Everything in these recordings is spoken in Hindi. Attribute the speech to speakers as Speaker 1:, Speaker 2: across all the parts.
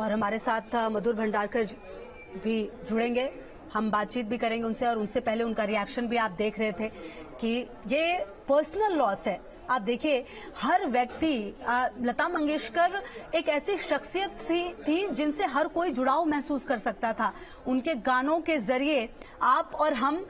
Speaker 1: और हमारे साथ मधुर भंडारकर भी जुड़ेंगे, हम बातचीत भी करेंगे उनसे। और उनसे पहले उनका रिएक्शन भी आप देख रहे थे कि ये पर्सनल लॉस है। आप देखिए, हर व्यक्ति, लता मंगेशकर एक ऐसी शख्सियत थी जिनसे हर कोई जुड़ाव महसूस कर सकता था। उनके गानों के जरिए आप और हम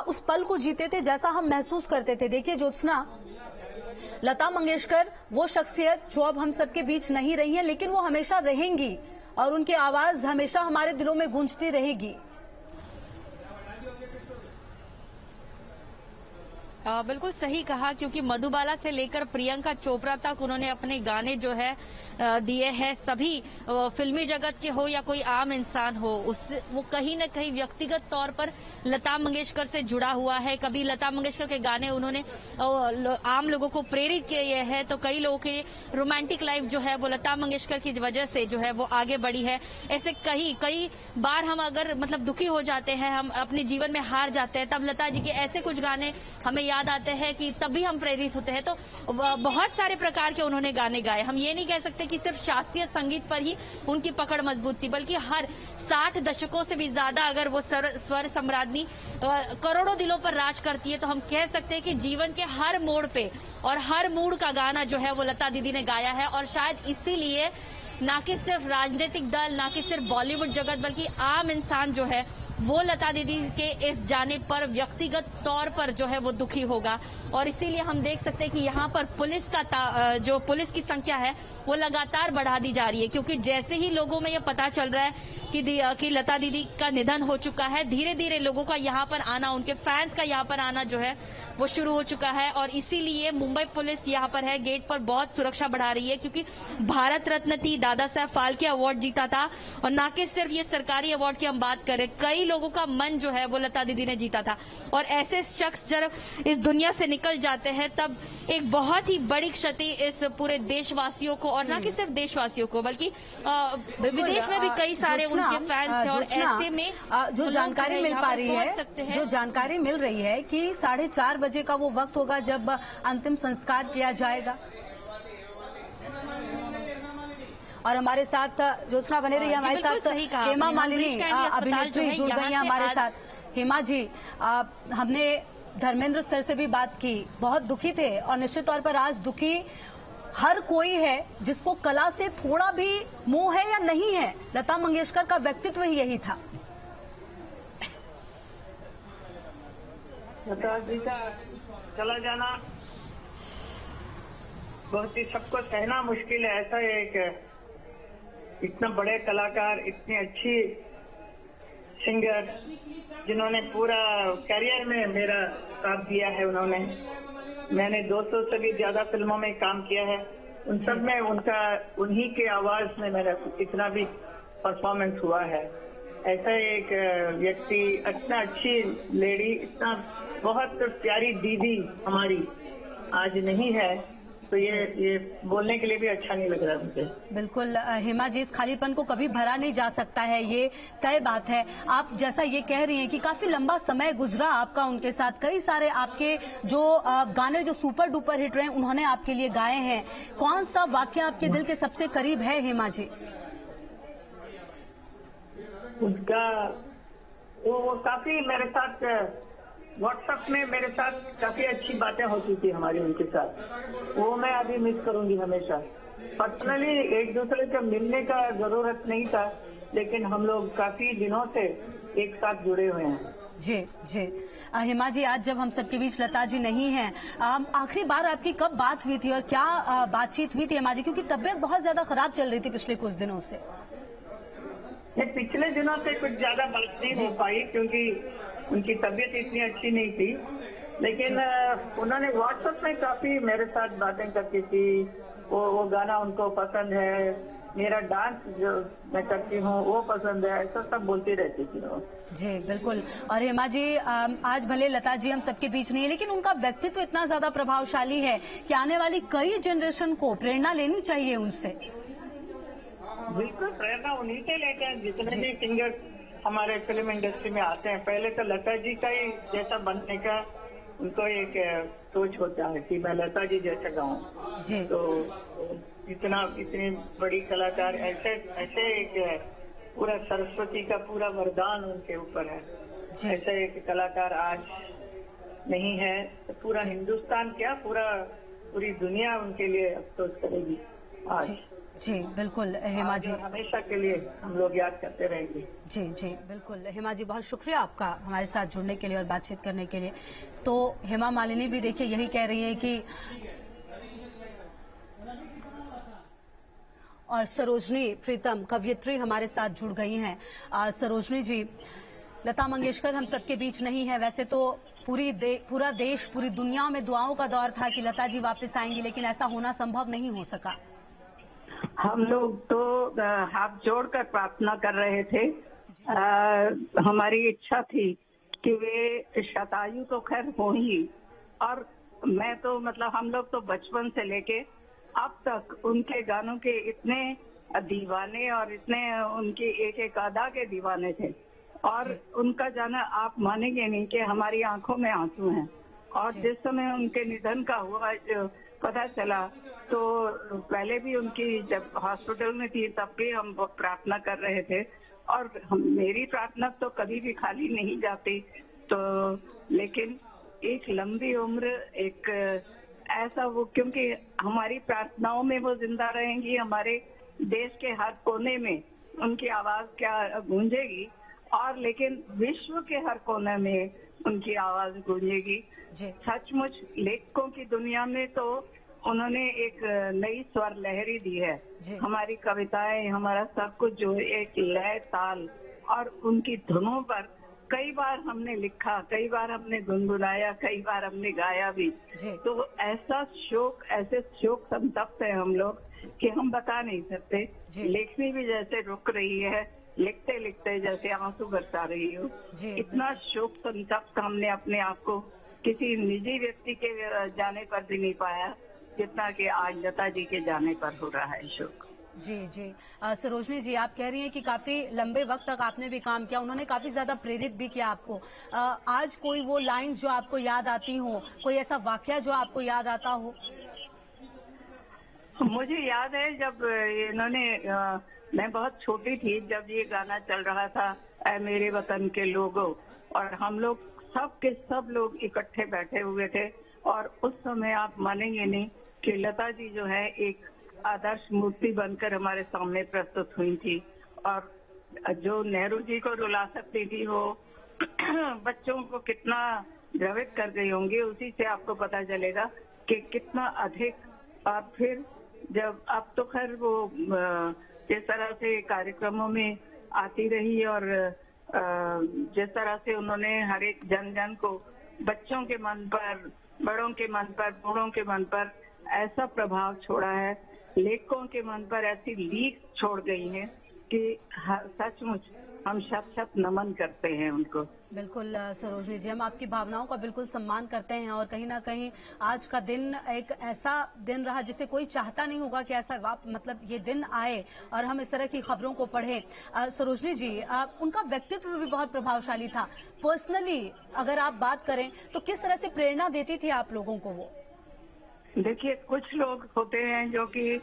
Speaker 1: उस पल को जीते थे जैसा हम महसूस करते थे। देखिए ज्योत्सना, लता मंगेशकर वो शख्सियत जो अब हम सबके बीच नहीं रही है, लेकिन वो हमेशा रहेंगी और उनकी आवाज हमेशा हमारे दिलों में गूंजती रहेगी।
Speaker 2: बिल्कुल सही कहा, क्योंकि मधुबाला से लेकर प्रियंका चोपड़ा तक उन्होंने अपने गाने जो है दिए हैं। सभी फिल्मी जगत के हो या कोई आम इंसान हो, उससे वो कहीं न कहीं व्यक्तिगत तौर पर लता मंगेशकर से जुड़ा हुआ है। कभी लता मंगेशकर के गाने उन्होंने आम लोगों को प्रेरित किए हैं, तो कई लोगों की रोमांटिक लाइफ जो है वो लता मंगेशकर की वजह से जो है वो आगे बढ़ी है। ऐसे कई बार हम अगर दुखी हो जाते हैं, हम अपने जीवन में हार जाते हैं, तब लता जी के ऐसे कुछ गाने हमें याद आते हैं कि तभी हम प्रेरित होते हैं। तो बहुत सारे प्रकार के उन्होंने गाने गाए। हम ये नहीं कह सकते कि सिर्फ शास्त्रीय संगीत पर ही उनकी पकड़ मजबूत थी, बल्कि हर 60 दशकों से भी ज्यादा अगर वो स्वर सम्राज्ञी करोड़ों दिलों पर राज करती है, तो हम कह सकते हैं कि जीवन के हर मोड़ पे और हर मूड का गाना जो है वो लता दीदी ने गाया है। और शायद इसीलिए ना कि सिर्फ राजनीतिक दल, ना कि सिर्फ बॉलीवुड जगत, बल्कि आम इंसान जो है वो लता दीदी के इस जाने पर व्यक्तिगत तौर पर जो है वो दुखी होगा। और इसीलिए हम देख सकते हैं कि यहाँ पर जो पुलिस की संख्या है वो लगातार बढ़ा दी जा रही है, क्योंकि जैसे ही लोगों में ये पता चल रहा है कि लता दीदी का निधन हो चुका है, धीरे धीरे लोगों का यहाँ पर आना, उनके फैंस का यहाँ पर आना जो है वो शुरू हो चुका है। और इसीलिए मुंबई पुलिस यहाँ पर है, गेट पर बहुत सुरक्षा बढ़ा रही है, क्योंकि भारत रत्न थी, दादा साहब फाल्के अवार्ड जीता था, और ना कि सिर्फ ये सरकारी अवार्ड की हम बात करें, कई लोगों का मन जो है वो लता दीदी ने जीता था। और ऐसे शख्स जब इस दुनिया से निकल जाते हैं, तब एक बहुत ही बड़ी क्षति इस पूरे देशवासियों को, और ना कि सिर्फ देशवासियों को, बल्कि विदेश में भी कई सारे उनके फैंस थे। और ऐसे में
Speaker 1: जो जानकारी मिल पा रही है, जो जानकारी मिल रही है कि 4:30 बजे का वो वक्त होगा जब अंतिम संस्कार किया जाएगा। और हमारे साथ ज्योत्सना बने रही है, हमारे साथ हेमा मालिनी अभिनेत्री जुड़ गई है हमारे साथ। हेमा जी, हमने धर्मेंद्र सर से भी बात की, बहुत दुखी थे, और निश्चित तौर पर आज दुखी हर कोई है जिसको कला से थोड़ा भी मोह है या नहीं है। लता मंगेशकर का व्यक्तित्व ही यही था।
Speaker 3: लता जी का चला जाना बहुत ही सबको सहना मुश्किल है। ऐसा एक इतना बड़े कलाकार, इतनी अच्छी सिंगर, जिन्होंने पूरा करियर में मेरा साथ दिया है। मैंने 200 से भी ज्यादा फिल्मों में काम किया है, उन सब में उन्हीं के आवाज में मेरा इतना भी परफॉर्मेंस हुआ है। ऐसा एक व्यक्ति, इतना अच्छी लेडी, इतना बहुत प्यारी दीदी हमारी आज नहीं है, तो ये बोलने के लिए भी अच्छा नहीं लग रहा मुझे।
Speaker 1: बिल्कुल हेमा जी, इस खालीपन को कभी भरा नहीं जा सकता है, ये तय बात है। आप जैसा ये कह रही हैं कि काफी लंबा समय गुजरा आपका उनके साथ, कई सारे आपके जो गाने जो सुपर डुपर हिट रहे हैं उन्होंने आपके लिए गाए हैं। कौन सा वाक्य आपके दिल के सबसे करीब है हेमा जी?
Speaker 3: उनका वो काफी मेरे साथ व्हाट्सएप में मेरे साथ काफी अच्छी बातें होती थी हमारी उनके साथ, वो मैं अभी मिस करूंगी हमेशा। पर्सनली एक दूसरे से मिलने का जरूरत नहीं था, लेकिन हम लोग काफी दिनों से एक साथ जुड़े हुए हैं।
Speaker 1: जी हेमा जी, आज जब हम सबके बीच लता जी नहीं हैं, आखिरी बार आपकी कब बात हुई थी और क्या बातचीत हुई थी हेमा जी? क्योंकि तबीयत बहुत ज्यादा खराब चल रही थी पिछले कुछ दिनों से।
Speaker 3: पिछले दिनों से कुछ ज्यादा बात नहीं हो पाई, क्योंकि उनकी तबीयत इतनी अच्छी नहीं थी, लेकिन उन्होंने व्हाट्सएप में काफी मेरे साथ बातें करती थी। वो गाना उनको पसंद है, मेरा डांस जो मैं करती हूँ वो पसंद है, ऐसा सब बोलती रहती थी वो।
Speaker 1: जी बिल्कुल। और हेमा जी, आज भले लता जी हम सबके बीच नहीं है, लेकिन उनका व्यक्तित्व इतना ज्यादा प्रभावशाली है कि आने वाली कई जनरेशन को प्रेरणा लेनी चाहिए उनसे।
Speaker 3: बिल्कुल, प्रेरणा उन्हीं से लेते हैं जितने भी सिंगर हमारे फिल्म इंडस्ट्री में आते हैं। पहले तो लता जी का ही जैसा बनने का उनको एक सोच होता है कि मैं लता जी जैसा गाऊं।
Speaker 1: जी
Speaker 3: तो इतनी बड़ी कलाकार ऐसे ऐसे एक पूरा सरस्वती का पूरा वरदान उनके ऊपर है।
Speaker 1: जी
Speaker 3: ऐसा एक कलाकार आज नहीं है तो पूरा हिंदुस्तान क्या पूरी दुनिया उनके लिए अफसोस करेगी आज।
Speaker 1: जी जी बिल्कुल हेमा
Speaker 3: आज
Speaker 1: जी।
Speaker 3: और हमेशा के लिए हम लोग याद करते रहेंगे।
Speaker 1: जी जी बिल्कुल हेमा जी, बहुत शुक्रिया आपका हमारे साथ जुड़ने के लिए और बातचीत करने के लिए। तो हेमा मालिनी भी देखिए यही कह रही है कि और सरोजनी प्रीतम कवयित्री हमारे साथ जुड़ गई हैं। सरोजनी जी, लता मंगेशकर हम सबके बीच नहीं है, वैसे तो पूरा देश पूरी दुनिया में दुआओं का दौर था कि लता जी वापस आएंगी, लेकिन ऐसा होना संभव नहीं हो सका।
Speaker 4: हम लोग तो हाथ जोड़कर प्रार्थना कर रहे थे। हमारी इच्छा थी कि वे शतायु तो खैर हो ही, और मैं तो मतलब हम लोग तो बचपन से लेके अब तक उनके गानों के इतने दीवाने और इतने उनकी एक एक अदा के दीवाने थे, और उनका जाना आप मानेंगे नहीं कि हमारी आंखों में आंसू हैं। और जिस समय उनके निधन का हुआ पता चला तो पहले भी उनकी जब हॉस्पिटल में थी तब भी हम प्रार्थना कर रहे थे, और मेरी प्रार्थना तो कभी भी खाली नहीं जाती। तो लेकिन एक लंबी उम्र, एक ऐसा वो, क्योंकि हमारी प्रार्थनाओं में वो जिंदा रहेंगी, हमारे देश के हर कोने में उनकी आवाज क्या गूंजेगी, और लेकिन विश्व के हर कोने में उनकी आवाज गूंजेगी। सचमुच लेखकों की दुनिया में तो उन्होंने एक नई स्वर लहरी दी है। हमारी कविताएं, हमारा सब कुछ जो एक लय ताल और उनकी धुनों पर कई बार हमने लिखा, कई बार हमने गुनगुनाया, कई बार हमने गाया भी। तो ऐसा शोक, ऐसे शोक संतप्त है हम लोग कि हम बता नहीं सकते। लेखनी भी जैसे रुक रही है, लिखते लिखते जैसे आंसू बरसा रही हो। इतना शोक संतप्त हमने अपने आप को किसी निजी व्यक्ति के जाने पर भी नहीं पाया जितना कि आज लता जी के जाने पर हो रहा है शोक।
Speaker 1: जी जी सरोजनी जी, आप कह रही हैं कि काफी लंबे वक्त तक आपने भी काम किया, उन्होंने काफी ज्यादा प्रेरित भी किया आपको। आज कोई वो लाइंस जो आपको याद आती हो, कोई ऐसा वाकया जो आपको याद आता हो?
Speaker 4: मुझे याद है जब इन्होंने मैं बहुत छोटी थी जब ये गाना चल रहा था, ऐ मेरे वतन के लोगों, और हम लोग सब के सब लोग इकट्ठे बैठे हुए थे। और उस समय आप मानेंगे नहीं कि लता जी जो है एक आदर्श मूर्ति बनकर हमारे सामने प्रस्तुत हुई थी, और जो नेहरू जी को रुला सकती थी वो बच्चों को कितना द्रवित कर गई होंगी, उसी से आपको पता चलेगा कि कितना अधिक। और फिर जब अब तो खैर वो जिस तरह से कार्यक्रमों में आती रही और जिस तरह से उन्होंने हर एक जन जन को, बच्चों के मन पर, बड़ों के मन पर, बूढ़ों के मन पर ऐसा प्रभाव छोड़ा है, लेखकों के मन पर ऐसी लीक छोड़ गई है कि सचमुच हम शत शत नमन करते हैं उनको।
Speaker 1: बिल्कुल सरोजनी जी, हम आपकी भावनाओं का बिल्कुल सम्मान करते हैं, और कहीं ना कहीं आज का दिन एक ऐसा दिन रहा जिसे कोई चाहता नहीं होगा कि ऐसा मतलब ये दिन आए और हम इस तरह की खबरों को पढ़ें। सरोजनी जी, उनका व्यक्तित्व भी बहुत प्रभावशाली था। पर्सनली अगर आप बात करें तो किस तरह से प्रेरणा देती थी आप लोगों को वो?
Speaker 4: देखिए, कुछ लोग होते हैं जो कि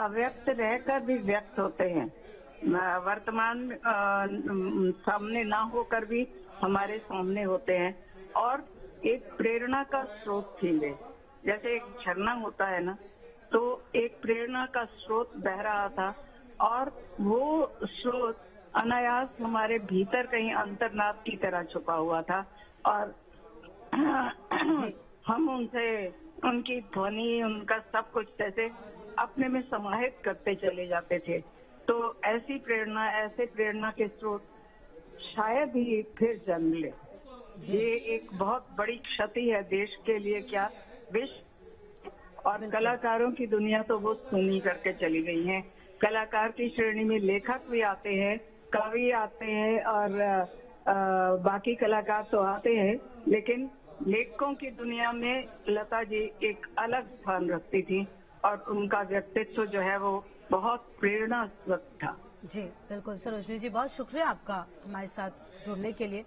Speaker 4: अव्यक्त रहकर भी व्यक्त होते हैं, वर्तमान सामने ना होकर भी हमारे सामने होते हैं, और एक प्रेरणा का स्रोत थी वे। जैसे एक झरना होता है ना, तो एक प्रेरणा का स्रोत बह रहा था, और वो स्रोत अनायास हमारे भीतर कहीं अंतर्नाद की तरह छुपा हुआ था, और हम उनसे, उनकी ध्वनि, उनका सब कुछ जैसे अपने में समाहित करते चले जाते थे। तो ऐसी प्रेरणा, ऐसे प्रेरणा के स्रोत शायद ही फिर जन्म ले। ये एक बहुत बड़ी क्षति है देश के लिए, क्या विश्व, और कलाकारों की दुनिया तो वो सुनी करके चली गई है। कलाकार की श्रेणी में लेखक भी आते हैं, कवि आते हैं, और बाकी कलाकार तो आते हैं, लेकिन लेखकों की दुनिया में लता जी एक अलग स्थान रखती थी, और उनका व्यक्तित्व जो है वो बहुत प्रेरणास्पद था।
Speaker 1: जी बिल्कुल सरोजनी जी, बहुत शुक्रिया आपका हमारे साथ जुड़ने के लिए।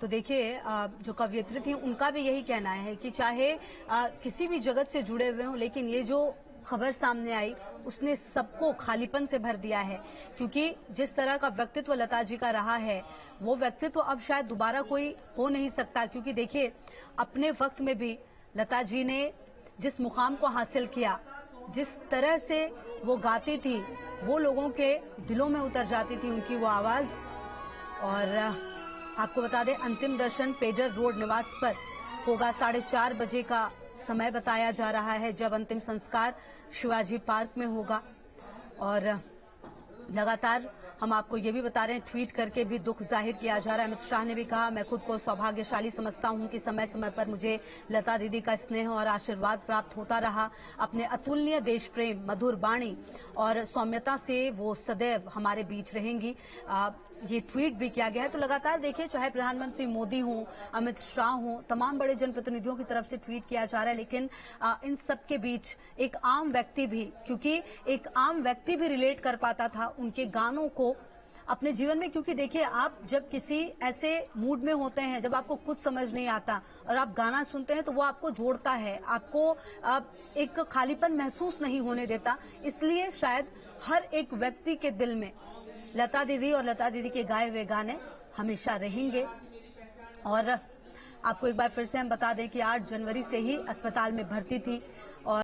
Speaker 1: तो देखिए जो कवयित्री थी उनका भी यही कहना है कि चाहे किसी भी जगत से जुड़े हुए हों, लेकिन ये जो खबर सामने आई उसने सबको खालीपन से भर दिया है, क्योंकि जिस तरह का व्यक्तित्व लता जी का रहा है वो व्यक्तित्व अब शायद दोबारा कोई हो नहीं सकता। क्योंकि देखिए अपने वक्त में भी लता जी ने जिस मुकाम को हासिल किया, जिस तरह से वो गाती थी, वो लोगों के दिलों में उतर जाती थी उनकी वो आवाज। और आपको बता दें अंतिम दर्शन पेजर रोड निवास पर होगा 4:30 बजे का समय बताया जा रहा है, जब अंतिम संस्कार शिवाजी पार्क में होगा। और लगातार हम आपको ये भी बता रहे हैं, ट्वीट करके भी दुख जाहिर किया जा रहा है। अमित शाह ने भी कहा, मैं खुद को सौभाग्यशाली समझता हूं कि समय समय पर मुझे लता दीदी का स्नेह और आशीर्वाद प्राप्त होता रहा। अपने अतुलनीय देश प्रेम, मधुर वाणी और सौम्यता से वो सदैव हमारे बीच रहेंगी। ये ट्वीट भी किया गया है। तो लगातार देखिए, चाहे प्रधानमंत्री मोदी हों, अमित शाह हों, तमाम बड़े जनप्रतिनिधियों की तरफ से ट्वीट किया जा रहा है, लेकिन इन सब के बीच एक आम व्यक्ति भी, क्योंकि एक आम व्यक्ति भी रिलेट कर पाता था उनके गानों को अपने जीवन में। क्योंकि देखिए, आप जब किसी ऐसे मूड में होते हैं, जब आपको कुछ समझ नहीं आता और आप गाना सुनते हैं, तो वो आपको जोड़ता है, आपको एक खालीपन महसूस नहीं होने देता। इसलिए शायद हर एक व्यक्ति के दिल में लता दीदी और लता दीदी के गाए हुए गाने हमेशा रहेंगे। और आपको एक बार फिर से हम बता दें कि 8 जनवरी से ही अस्पताल में भर्ती थी और